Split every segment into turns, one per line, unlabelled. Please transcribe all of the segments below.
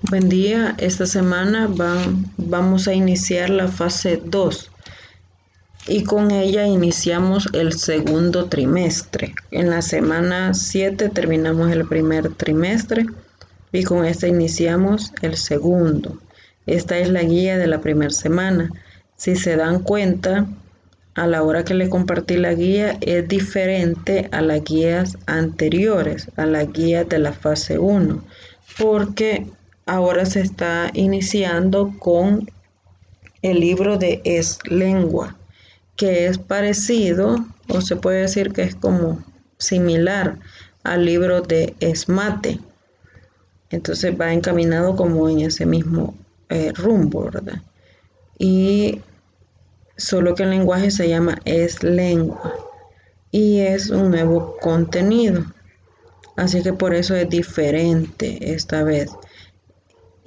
Buen día, esta semana vamos a iniciar la fase 2 y con ella iniciamos el segundo trimestre. En la semana 7 terminamos el primer trimestre y con esta iniciamos el segundo. Esta es la guía de la primera semana. Si se dan cuenta, a la hora que les compartí la guía es diferente a las guías anteriores, a las guías de la fase 1, porque ahora se está iniciando con el libro de Es Lengua, que es parecido, o se puede decir que es como similar al libro de Es Mate. Entonces va encaminado como en ese mismo rumbo, ¿verdad? Y solo que el lenguaje se llama Es Lengua y es un nuevo contenido. Así que por eso es diferente esta vez.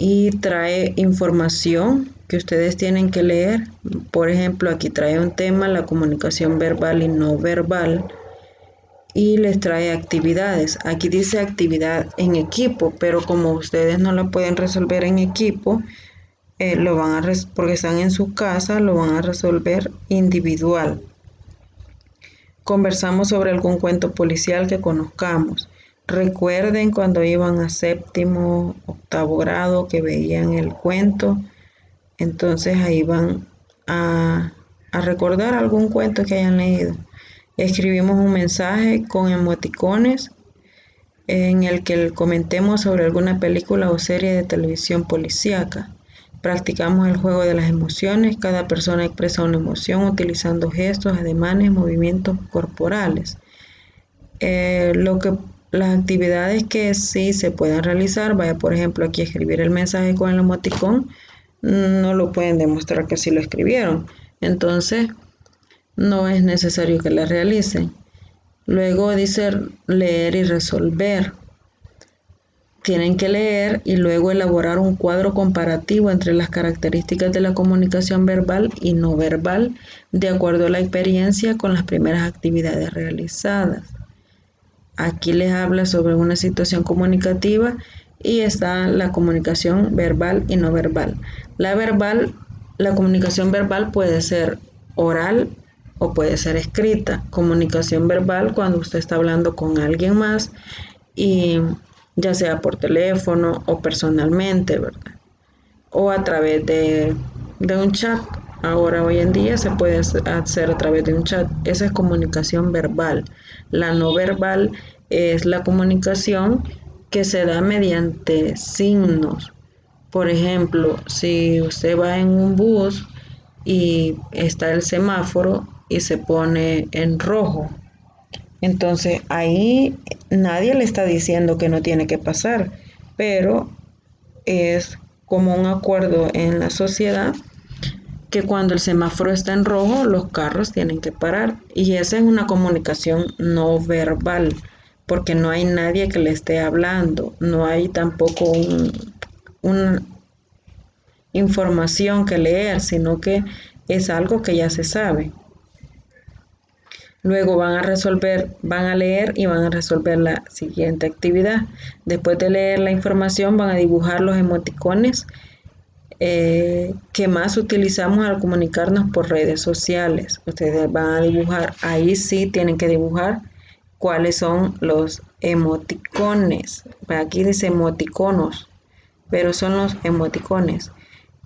Y trae información que ustedes tienen que leer. Por ejemplo, aquí trae un tema, la comunicación verbal y no verbal. Y les trae actividades. Aquí dice actividad en equipo, pero como ustedes no la pueden resolver en equipo, porque están en su casa, lo van a resolver individual. Conversamos sobre algún cuento policial que conozcamos. Recuerden cuando iban a séptimo, octavo grado que veían el cuento, entonces ahí van a recordar algún cuento que hayan leído. Escribimos un mensaje con emoticones en el que comentemos sobre alguna película o serie de televisión policíaca. Practicamos el juego de las emociones. Cada persona expresa una emoción utilizando gestos, ademanes, movimientos corporales. Las actividades que sí se pueden realizar, vaya por ejemplo aquí escribir el mensaje con el emoticón, no lo pueden demostrar que sí lo escribieron. Entonces no es necesario que la realicen. Luego dice leer y resolver. Tienen que leer y luego elaborar un cuadro comparativo entre las características de la comunicación verbal y no verbal, de acuerdo a la experiencia con las primeras actividades realizadas. Aquí les habla sobre una situación comunicativa y está la comunicación verbal y no verbal. La comunicación verbal puede ser oral o puede ser escrita. Comunicación verbal cuando usted está hablando con alguien más y ya sea por teléfono o personalmente, ¿verdad? O a través de un chat. Ahora, hoy en día se puede hacer a través de un chat. Esa es comunicación verbal. La no verbal es la comunicación que se da mediante signos. Por ejemplo, si usted va en un bus y está el semáforo y se pone en rojo, entonces ahí nadie le está diciendo que no tiene que pasar, pero es como un acuerdo en la sociedad que cuando el semáforo está en rojo, los carros tienen que parar. Y esa es una comunicación no verbal, porque no hay nadie que le esté hablando, no hay tampoco una información que leer, sino que es algo que ya se sabe. Luego van a leer y van a resolver la siguiente actividad. Después de leer la información, van a dibujar los emoticones que más utilizamos al comunicarnos por redes sociales. Ustedes van a dibujar, ahí sí tienen que dibujar cuáles son los emoticones. Aquí dice emoticonos, pero son los emoticones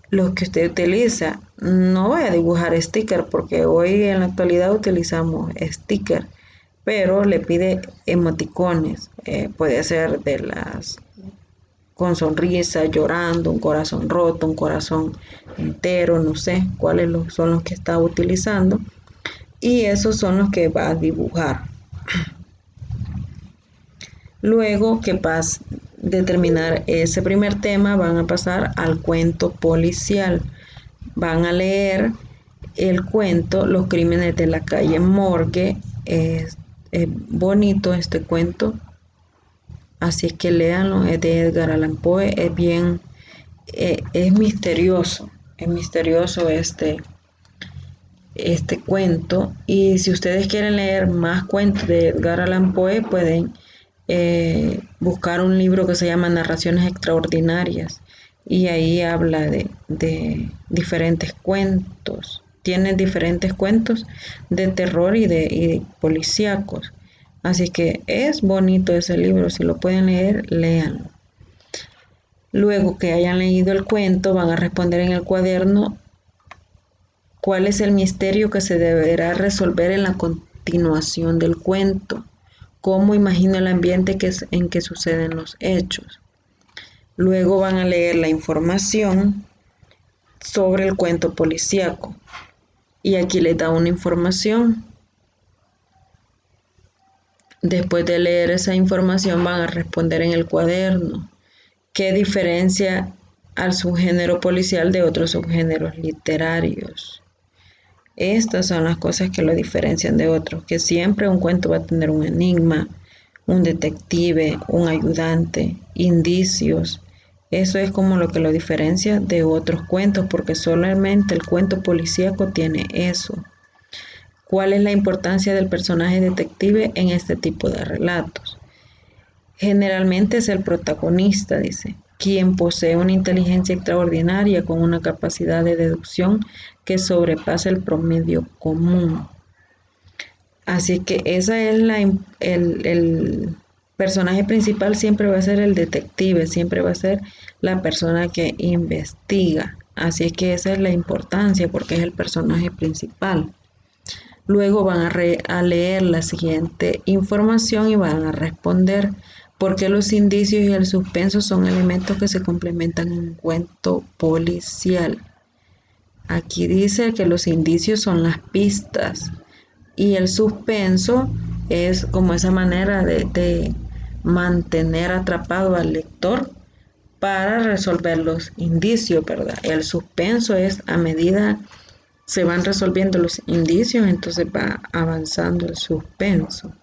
los que usted utiliza. No voy a dibujar sticker porque hoy en la actualidad utilizamos sticker, pero le pide emoticones. Puede ser de las con sonrisa, llorando, un corazón roto, un corazón entero, no sé cuáles son los que está utilizando. Y esos son los que va a dibujar. Luego que de terminar ese primer tema, van a pasar al cuento policial. Van a leer el cuento Los crímenes de la calle Morgue. Es bonito este cuento, así es que léanlo. Es de Edgar Allan Poe. Es misterioso este cuento. Y si ustedes quieren leer más cuentos de Edgar Allan Poe, pueden buscar un libro que se llama Narraciones Extraordinarias. y ahí habla de diferentes cuentos. Tiene diferentes cuentos de terror y policíacos. Así que es bonito ese libro, si lo pueden leer, léanlo. Luego que hayan leído el cuento, van a responder en el cuaderno cuál es el misterio que se deberá resolver en la continuación del cuento, cómo imagino el ambiente en que suceden los hechos. Luego van a leer la información sobre el cuento policíaco. Y aquí les da una información. Después de leer esa información van a responder en el cuaderno qué diferencia al subgénero policial de otros subgéneros literarios. Estas son las cosas que lo diferencian de otros, que siempre un cuento va a tener un enigma, un detective, un ayudante, indicios. Eso es como lo que lo diferencia de otros cuentos, porque solamente el cuento policíaco tiene eso. ¿Cuál es la importancia del personaje detective en este tipo de relatos? Generalmente es el protagonista, dice, quien posee una inteligencia extraordinaria con una capacidad de deducción que sobrepasa el promedio común. Así que esa es el personaje principal, siempre va a ser el detective, siempre va a ser la persona que investiga. Así que esa es la importancia porque es el personaje principal. Luego van a leer la siguiente información y van a responder por qué los indicios y el suspenso son elementos que se complementan en un cuento policial. Aquí dice que los indicios son las pistas y el suspenso es como esa manera de mantener atrapado al lector para resolver los indicios, ¿verdad? El suspenso es a medida se van resolviendo los indicios, entonces va avanzando el suspenso.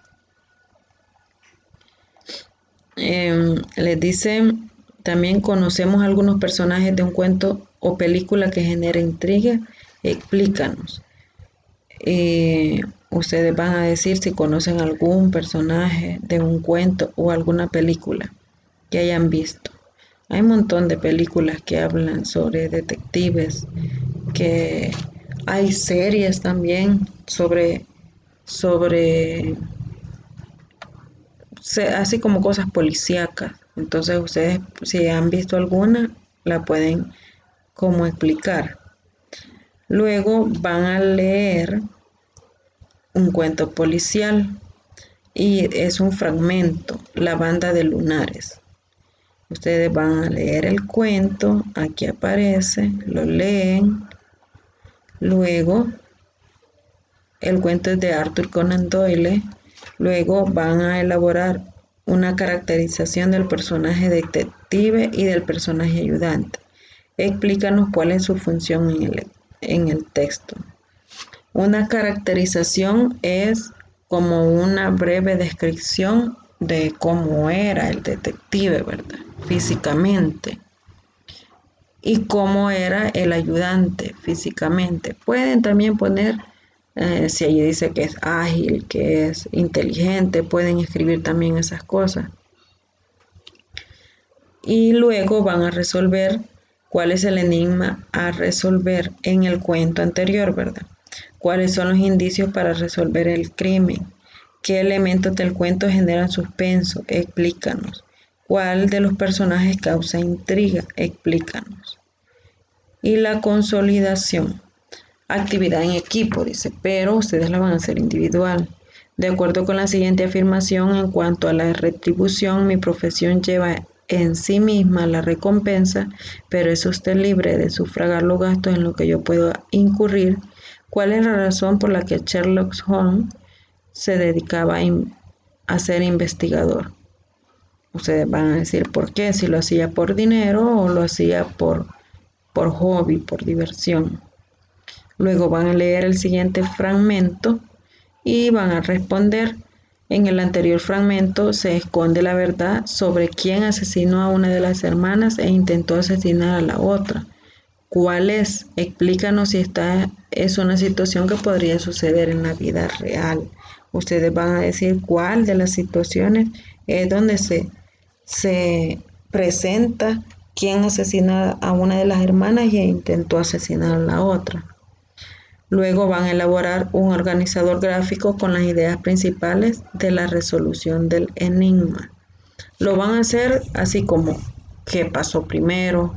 Les dice, también conocemos algunos personajes de un cuento o película que genera intriga, explícanos. Ustedes van a decir si conocen algún personaje de un cuento o alguna película que hayan visto. Hay un montón de películas que hablan sobre detectives, que hay series también sobre así como cosas policíacas. Entonces ustedes, si han visto alguna, la pueden como explicar. Luego van a leer un cuento policial y es un fragmento, La banda de lunares. Ustedes van a leer el cuento, aquí aparece, lo leen. Luego, el cuento es de Arthur Conan Doyle. Luego van a elaborar una caracterización del personaje detective y del personaje ayudante. Explícanos cuál es su función en el texto. Una caracterización es como una breve descripción de cómo era el detective, ¿verdad? Físicamente. Y cómo era el ayudante físicamente. Pueden también poner, si allí dice que es ágil, que es inteligente, pueden escribir también esas cosas. Y luego van a resolver cuál es el enigma a resolver en el cuento anterior, ¿verdad? ¿Cuáles son los indicios para resolver el crimen? ¿Qué elementos del cuento generan suspenso? Explícanos. ¿Cuál de los personajes causa intriga? Explícanos. Y la consolidación. Actividad en equipo, dice, pero ustedes la van a hacer individual. De acuerdo con la siguiente afirmación, en cuanto a la retribución, mi profesión lleva en sí misma la recompensa, pero es usted libre de sufragar los gastos en lo que yo puedo incurrir. ¿Cuál es la razón por la que Sherlock Holmes se dedicaba a ser investigador? Ustedes van a decir por qué, si lo hacía por dinero o lo hacía por hobby, por diversión. Luego van a leer el siguiente fragmento y van a responder. En el anterior fragmento se esconde la verdad sobre quién asesinó a una de las hermanas e intentó asesinar a la otra. ¿Cuál es? Explícanos si esta es una situación que podría suceder en la vida real. Ustedes van a decir cuál de las situaciones es donde se presenta quien asesinó a una de las hermanas e intentó asesinar a la otra. Luego van a elaborar un organizador gráfico con las ideas principales de la resolución del enigma. Lo van a hacer así como qué pasó primero,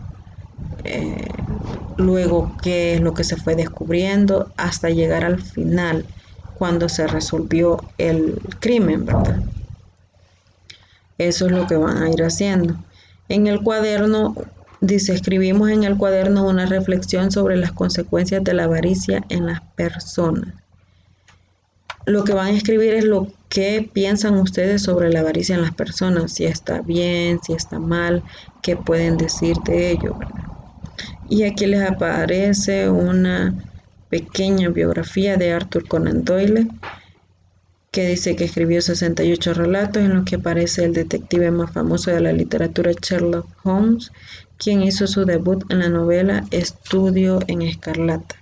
luego qué es lo que se fue descubriendo, hasta llegar al final, cuando se resolvió el crimen, ¿verdad? Eso es lo que van a ir haciendo. En el cuaderno, dice, escribimos en el cuaderno una reflexión sobre las consecuencias de la avaricia en las personas. Lo que van a escribir es lo que piensan ustedes sobre la avaricia en las personas, si está bien, si está mal, qué pueden decir de ello, ¿verdad? Y aquí les aparece una pequeña biografía de Arthur Conan Doyle, que dice que escribió 68 relatos en los que aparece el detective más famoso de la literatura, Sherlock Holmes, quien hizo su debut en la novela Estudio en Escarlata.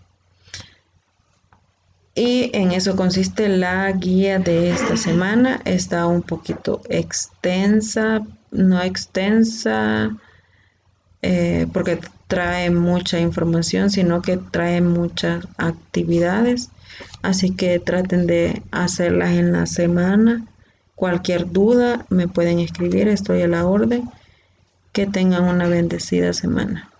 Y en eso consiste la guía de esta semana. Está un poquito extensa, no extensa porque trae mucha información, sino que trae muchas actividades. Así que traten de hacerlas en la semana. Cualquier duda me pueden escribir, estoy a la orden. Que tengan una bendecida semana.